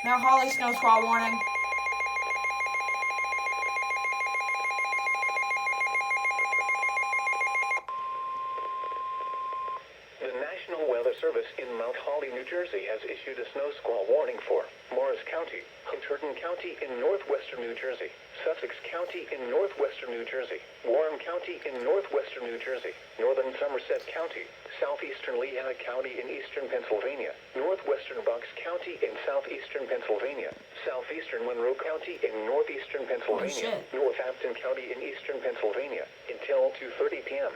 Now Holly snow squall warning. The National Weather Service in Mount Holly, New Jersey has issued a snow squall warning for Morris County, Hunterdon County in northwestern New Jersey, Sussex County in northwestern New Jersey, Warren County in northwestern New Jersey, northern Somerset County, southeastern Lehigh County in eastern Pennsylvania, northwestern Bucks County in southeastern Pennsylvania, southeastern Monroe County in northeastern Pennsylvania, Northampton County in eastern Pennsylvania, until 2:30 p.m.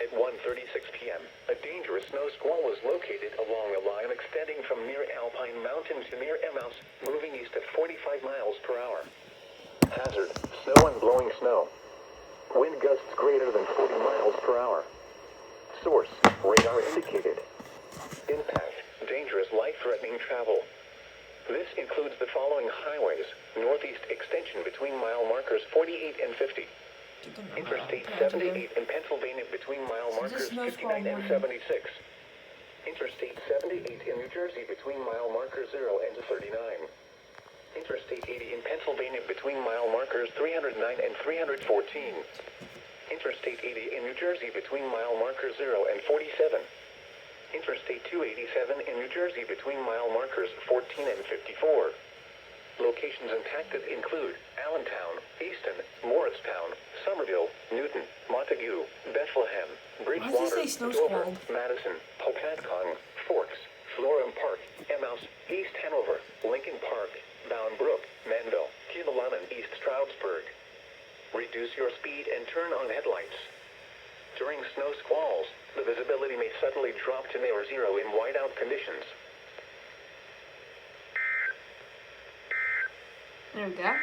At 1:36 p.m., a dangerous snow squall was located along a line extending from near Alpine Mountain to near Emmaus, moving east at 45 miles per hour. Hazard: snow and blowing snow. Wind gusts greater than 40 miles per hour. Source: radar indicated. Impact: dangerous, life-threatening travel. This includes the following highways: northeast extension between mile markers 48 and 50. Interstate 78 in Pennsylvania between mile markers 59 and 76. Interstate 78 in New Jersey between mile markers 0 and 39. Interstate 80 in Pennsylvania between mile markers 309 and 314. Interstate 80 in New Jersey between mile markers 0 and 47. Interstate 287 in New Jersey between mile markers 14 and 54. Locations impacted include Allentown, Easton, Morristown, Somerville, Newton, Montague, Bethlehem, Bridgewater, Dover, Madison, Pocatcong, Forks, Florham Park, Emmaus, East Hanover, Lincoln Park, Bound Brook, Manville, Kivallion, East Stroudsburg. Reduce your speed and turn on headlights. During snow squalls, the visibility may suddenly drop to near zero in whiteout conditions. There we go.